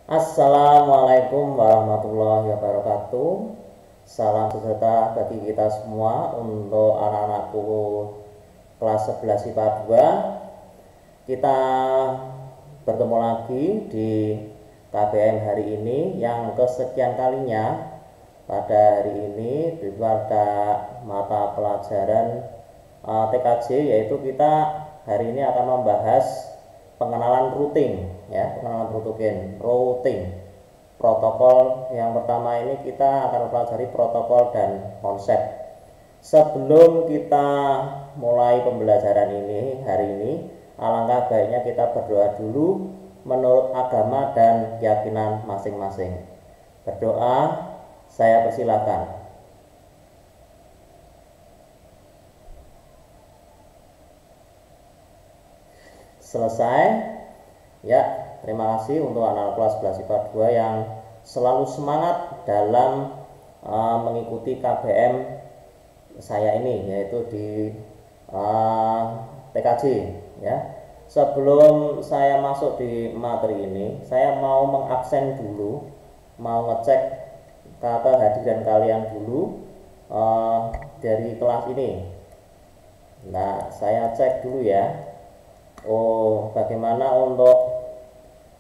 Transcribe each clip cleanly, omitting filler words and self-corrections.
Assalamualaikum warahmatullahi wabarakatuh. Salam sejahtera bagi kita semua. Untuk anak-anakku kelas 11 IPA 2, kita bertemu lagi di KBM hari ini yang kesekian kalinya. Pada hari ini pada mata pelajaran TKJ, yaitu kita hari ini akan membahas pengenalan routing, ya, pengenalan routing. Protokol yang pertama ini kita akan mempelajari protokol dan konsep. Sebelum kita mulai pembelajaran ini hari ini, alangkah baiknya kita berdoa dulu menurut agama dan keyakinan masing-masing. Berdoa, saya persilakan. Selesai. Ya, terima kasih untuk anak kelas 11 IPA 2 yang selalu semangat dalam mengikuti KBM saya ini, yaitu di TKJ, ya. Sebelum saya masuk di materi ini, saya mau mengabsen dulu, mau ngecek kehadiran kalian dulu dari kelas ini. Nah, saya cek dulu ya. Oh, bagaimana untuk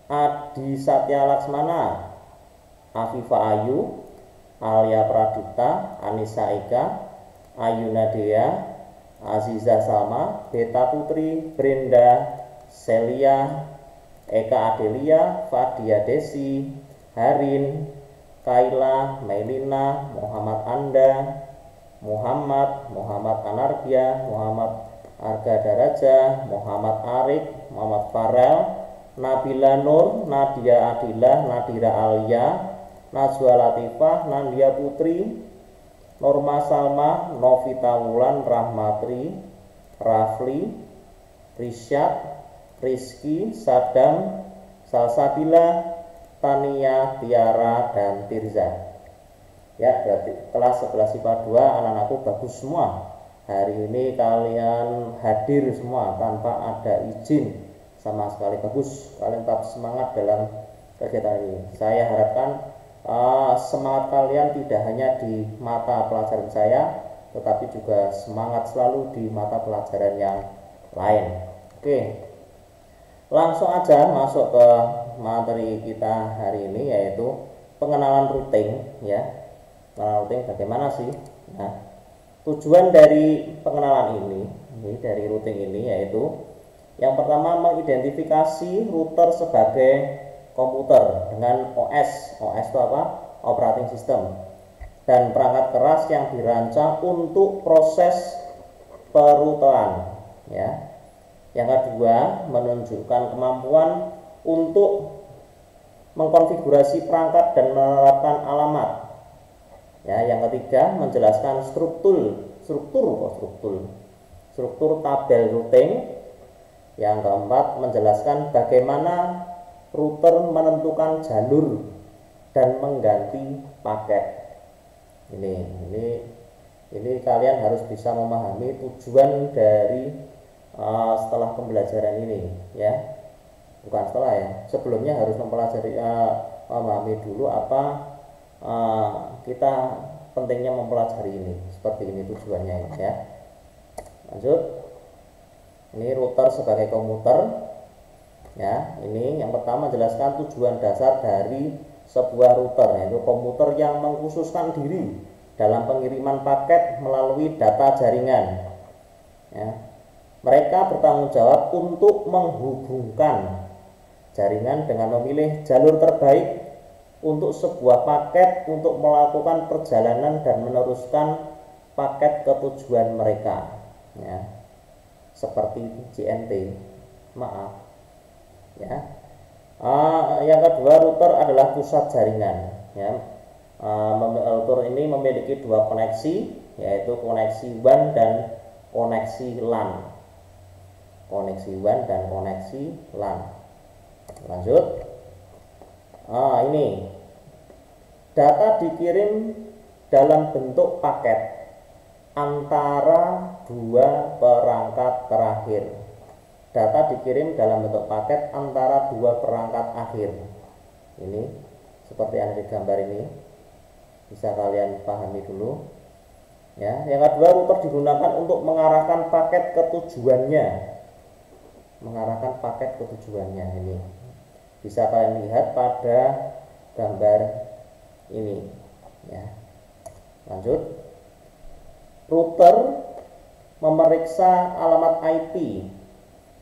Adi Satya Laksmana, Afifa Ayu, Alia Pradipta, Anissa Eka, Ayu Nadia, Aziza Salma, Beta Putri, Brenda, Celia, Eka Adelia, Fadia Desi, Harin, Kaila, Melina, Muhammad Anda, Muhammad Anarbia, Muhammad Arga Daraja, Muhammad Arif, Muhammad Farel, Nabila Nur, Nadia Adilah, Nadira Alia, Najwa Latifah, Nandia Putri, Norma Salma, Novita Wulan, Rahmatri, Rafli, Risyad, Rizky, Sadam, Salsabila, Tania, Tiara, dan Tirza. Ya, berarti kelas 11 IPA 2 anak-anakku bagus semua. Hari ini kalian hadir semua tanpa ada izin sama sekali. Bagus, kalian tetap semangat dalam kegiatan ini. Saya harapkan semangat kalian tidak hanya di mata pelajaran saya, tetapi juga semangat selalu di mata pelajaran yang lain. Oke, langsung aja masuk ke materi kita hari ini, yaitu pengenalan routing, ya. Pengenalan routing bagaimana sih? Nah, tujuan dari pengenalan ini dari routing ini yaitu yang pertama mengidentifikasi router sebagai komputer dengan OS. OS itu apa? Operating System, dan perangkat keras yang dirancang untuk proses peruteran, ya. Yang kedua, menunjukkan kemampuan untuk mengkonfigurasi perangkat dan menerapkan alamat. Ya, yang ketiga, menjelaskan struktur tabel routing. Yang keempat, menjelaskan bagaimana router menentukan jalur dan mengganti paket. Ini kalian harus bisa memahami tujuan dari setelah pembelajaran ini, ya. Bukan setelah, ya. Sebelumnya harus mempelajari memahami dulu apa kita pentingnya mempelajari ini. Seperti ini tujuannya, ya. Lanjut. Ini router sebagai komputer, ya. Ini yang pertama jelaskan tujuan dasar dari sebuah router, yaitu komputer yang mengkhususkan diri dalam pengiriman paket melalui data jaringan, ya. Mereka bertanggung jawab untuk menghubungkan jaringan dengan memilih jalur terbaik untuk sebuah paket untuk melakukan perjalanan dan meneruskan paket ke tujuan mereka, ya. Seperti JNT, maaf, ya. Yang kedua, router adalah pusat jaringan, ya. Router ini memiliki dua koneksi, yaitu koneksi WAN dan koneksi LAN. Koneksi WAN dan koneksi LAN. Lanjut. Ini data dikirim dalam bentuk paket antara dua perangkat terakhir. Data dikirim dalam bentuk paket antara dua perangkat akhir. Ini seperti yang di gambar ini, bisa kalian pahami dulu. Ya, yang kedua, router digunakan untuk mengarahkan paket ke tujuannya. Mengarahkan paket ke tujuannya ini. Bisa kalian lihat pada gambar ini. Ya. Lanjut. Router memeriksa alamat IP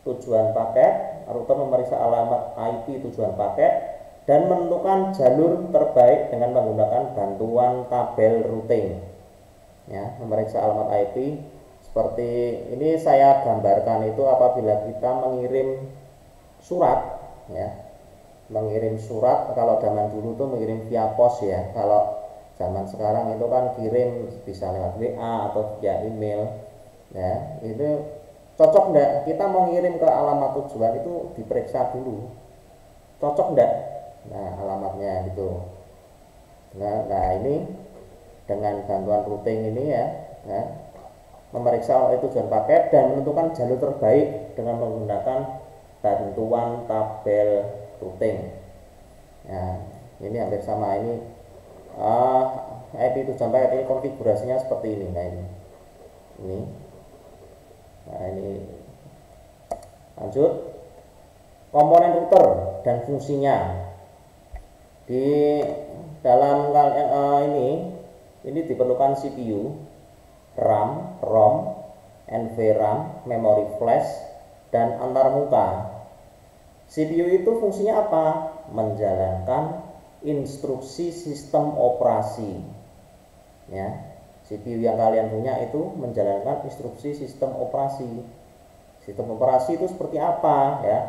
tujuan paket. Router memeriksa alamat IP tujuan paket dan menentukan jalur terbaik dengan menggunakan bantuan tabel routing. Ya, memeriksa alamat IP seperti ini saya gambarkan itu apabila kita mengirim surat, ya, mengirim surat. Kalau zaman dulu tuh mengirim via pos, ya. Kalau zaman sekarang itu kan kirim bisa lewat WA atau via email, ya. Itu cocok enggak kita mau ngirim ke alamat tujuan itu diperiksa dulu, cocok enggak, nah alamatnya gitu. Nah ini dengan bantuan routing ini, ya, memeriksa tujuan paket dan menentukan jalur terbaik dengan menggunakan bantuan tabel routing. Nah, ini hampir sama ini. IP tujuan paket ini konfigurasinya seperti ini. Nah ini. Nah ini. Lanjut. Komponen router dan fungsinya. Di dalam ini diperlukan CPU, RAM, ROM, NVRAM, memori flash, dan antarmuka. CPU itu fungsinya apa? Menjalankan instruksi sistem operasi. Ya, CPU yang kalian punya itu menjalankan instruksi sistem operasi. Sistem operasi itu seperti apa, ya?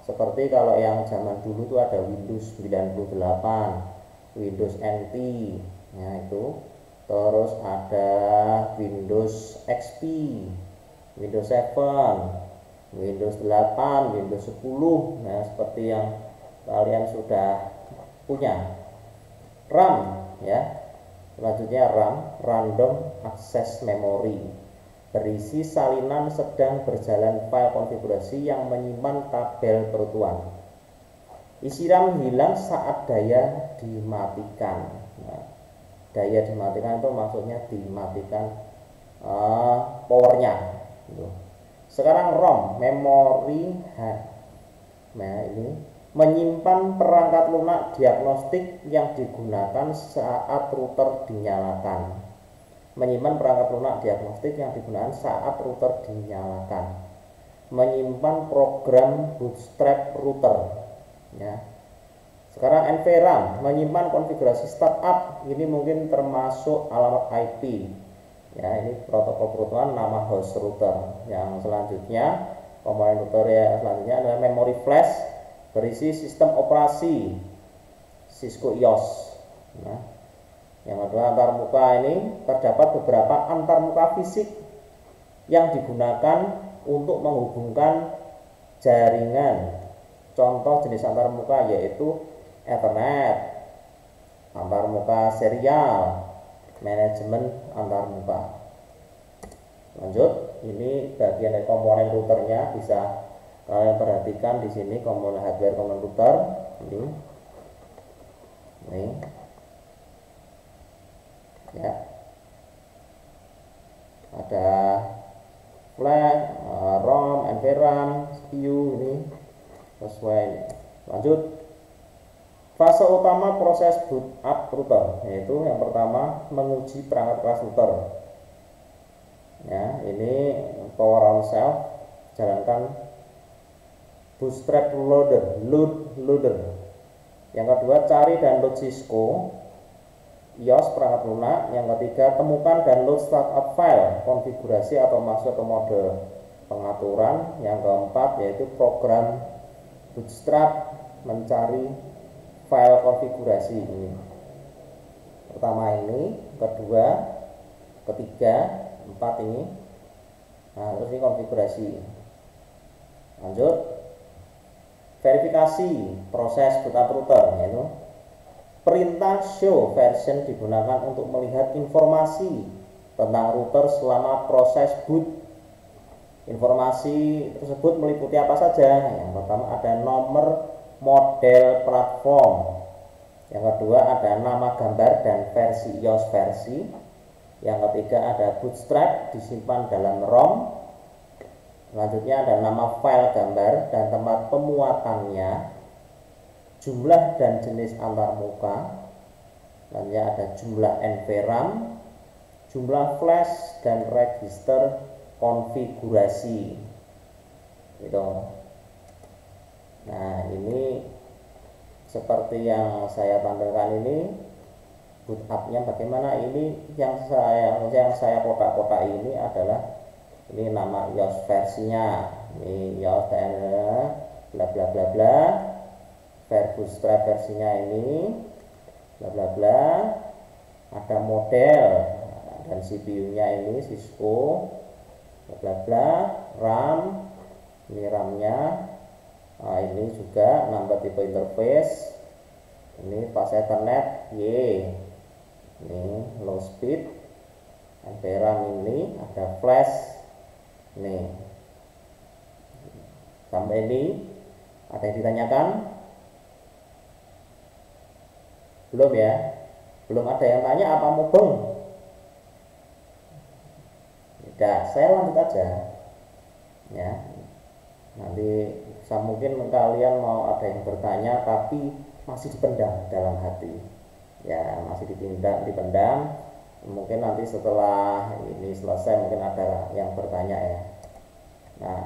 Seperti kalau yang zaman dulu itu ada Windows 98, Windows NT, ya itu. Terus ada Windows XP, Windows 7, Windows 8, Windows 10. Nah, seperti yang kalian sudah punya. RAM, ya. Selanjutnya RAM, Random Access Memory, berisi salinan sedang berjalan file konfigurasi yang menyimpan tabel perutuhan. Isi RAM hilang saat daya dimatikan. Nah, daya dimatikan itu maksudnya dimatikan powernya gitu. Sekarang ROM, memori. Nah ini menyimpan perangkat lunak diagnostik yang digunakan saat router dinyalakan. Menyimpan perangkat lunak diagnostik yang digunakan saat router dinyalakan. Menyimpan program bootstrap router, ya. Sekarang NVRAM, menyimpan konfigurasi startup. Ini mungkin termasuk alamat IP. Ya, ini protokol perutuhan nama host router. Yang selanjutnya, komponen router ya selanjutnya adalah memory flash, berisi sistem operasi Cisco IOS. Nah, yang kedua antarmuka, ini terdapat beberapa antarmuka fisik yang digunakan untuk menghubungkan jaringan. Contoh jenis antarmuka yaitu Ethernet, antarmuka serial, manajemen antarmuka. Lanjut, ini bagian dari komponen routernya, bisa kalian perhatikan di sini komponen hardware komponen router. Ini, ya, ada flash, ROM, NVRAM, CPU ini sesuai. Lanjut. Fase utama proses boot up router, yaitu yang pertama menguji perangkat keras router. Ya, ini power on shelf, jalankan bootstrap loader. Yang kedua, cari dan load Cisco IOS perangkat lunak. Yang ketiga, temukan dan load startup file konfigurasi atau masuk ke mode pengaturan. Yang keempat yaitu program bootstrap mencari file konfigurasi ini. Pertama ini, kedua, ketiga, empat ini. Nah, terus ini konfigurasi. Lanjut, verifikasi proses boot up router, yaitu perintah show version digunakan untuk melihat informasi tentang router selama proses boot. Informasi tersebut meliputi apa saja? Yang pertama ada nomor model platform, Yang kedua ada nama gambar dan versi iOS versi. Yang ketiga ada bootstrap disimpan dalam ROM. Selanjutnya ada nama file gambar dan tempat pemuatannya, jumlah dan jenis antarmuka. Selanjutnya ada jumlah NVRAM, jumlah flash dan register konfigurasi. Gitu. Nah, ini seperti yang saya tampilkan ini, boot up-nya bagaimana. Ini yang saya kotak-kotak ini adalah ini nama iOS versinya, ini iOS bla bla bla bla, bootstrap versinya ini bla bla bla, ada model dan CPU-nya ini Cisco bla bla bla, RAM ini RAM-nya. Nah, ini juga number tipe interface, ini fast Ethernet Y, ini low speed, NVRAM ini ada flash. Nih, sampai ini ada yang ditanyakan? Belum ya? Belum ada yang tanya apa mubeng? Tidak, saya lanjut aja. Ya, nanti mungkin kalian mau ada yang bertanya tapi masih dipendam dalam hati. Ya, masih dipendam. Mungkin nanti setelah ini selesai mungkin ada yang bertanya ya. Nah,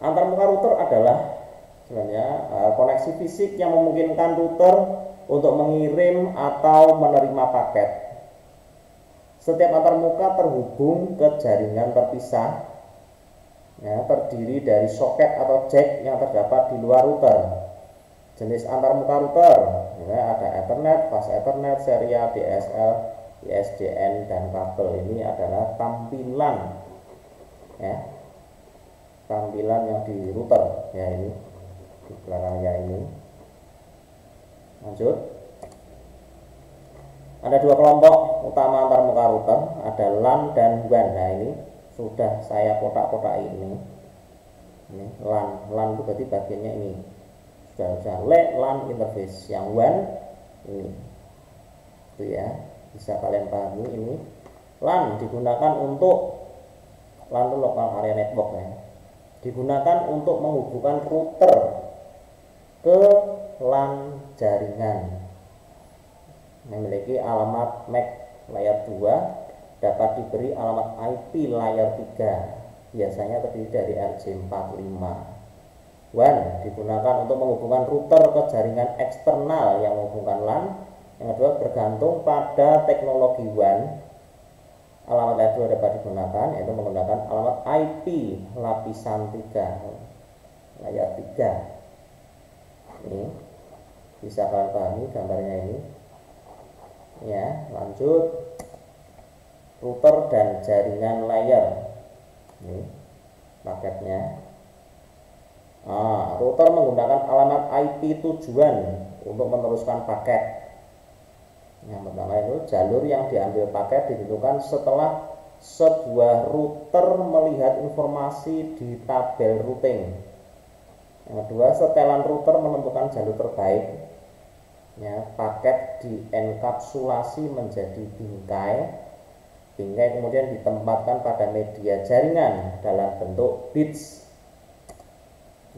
antarmuka router adalah sebenarnya koneksi fisik yang memungkinkan router untuk mengirim atau menerima paket. Setiap antarmuka terhubung ke jaringan terpisah, ya, terdiri dari soket atau jack yang terdapat di luar router. Jenis antarmuka router, ya, ada Ethernet, fast Ethernet, serial, DSL, ISDN, dan kabel. Ini adalah tampilan, ya, tampilan yang di router, ya, ini di belakangnya ini. Lanjut, ada dua kelompok utama antarmuka router, ada LAN dan WAN. Nah, ini sudah saya kotak-kotak ini LAN itu berarti bagiannya ini sudah LAN interface. Yang WAN ini itu ya, bisa kalian pahami. Ini LAN digunakan untuk LAN itu local area network ya, digunakan untuk menghubungkan router ke LAN jaringan, memiliki alamat MAC layer 2, dapat diberi alamat IP layer 3, biasanya terdiri dari RJ45. WAN digunakan untuk menghubungkan router ke jaringan eksternal yang menghubungkan LAN. Yang kedua, bergantung pada teknologi WAN, alamat layer 2 dapat digunakan, yaitu menggunakan alamat IP lapisan 3 layer 3. Ini bisa kalian pahami gambarnya ini ya. Lanjut, router dan jaringan layer, ini paketnya. Router menggunakan alamat IP tujuan untuk meneruskan paket. Yang pertama itu, jalur yang diambil paket ditentukan setelah sebuah router melihat informasi di tabel routing. Yang kedua, setelan router menentukan jalur terbaik. Ya, paket dienkapsulasi menjadi bingkai. Bingkai kemudian ditempatkan pada media jaringan dalam bentuk bits.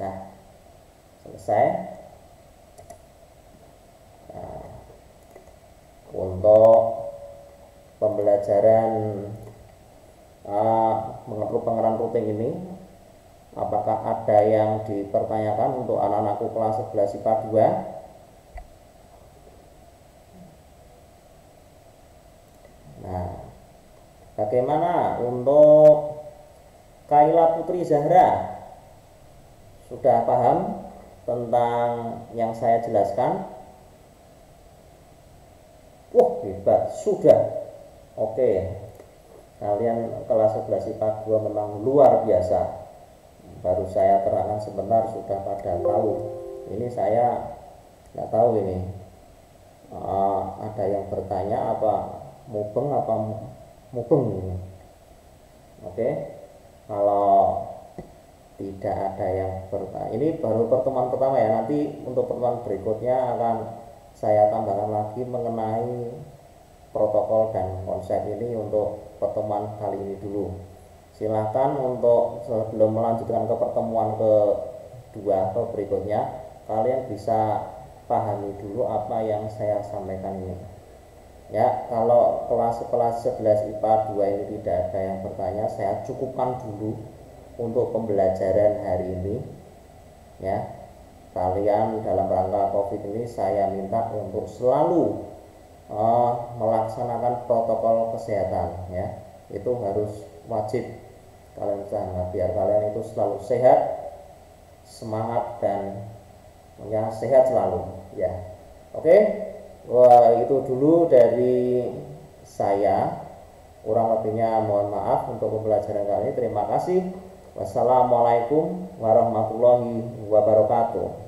Nah, selesai. Nah, untuk pembelajaran pengenalan routing ini, apakah ada yang dipertanyakan untuk anak-anakku kelas 11 IPA 2? Nah, bagaimana untuk Kaila Putri Zahra? Sudah paham tentang yang saya jelaskan? Wah, hebat, sudah. Oke, kalian kelas 11 IPA 2 memang luar biasa. Baru saya terangkan sebentar sudah pada tahu. Ini saya nggak tahu ini. Ada yang bertanya apa mubeng ini. Oke, kalau tidak ada yang bertanya, ini baru pertemuan pertama ya. Nanti untuk pertemuan berikutnya akan saya tambahkan lagi mengenai protokol dan konsep ini untuk pertemuan kali ini dulu. Silahkan untuk sebelum melanjutkan ke pertemuan kedua atau berikutnya, kalian bisa pahami dulu apa yang saya sampaikan ini. Ya, kalau kelas 11 IPA 2 ini tidak ada yang bertanya, saya cukupkan dulu untuk pembelajaran hari ini. Ya, kalian dalam rangka COVID ini saya minta untuk selalu melaksanakan protokol kesehatan, ya. Itu harus wajib kalian laksanakan biar kalian itu selalu sehat, semangat, dan ya sehat selalu, ya. Oke. Wah, itu dulu dari saya. Kurang lebihnya mohon maaf untuk pembelajaran kali ini. Terima kasih. Wassalamualaikum warahmatullahi wabarakatuh.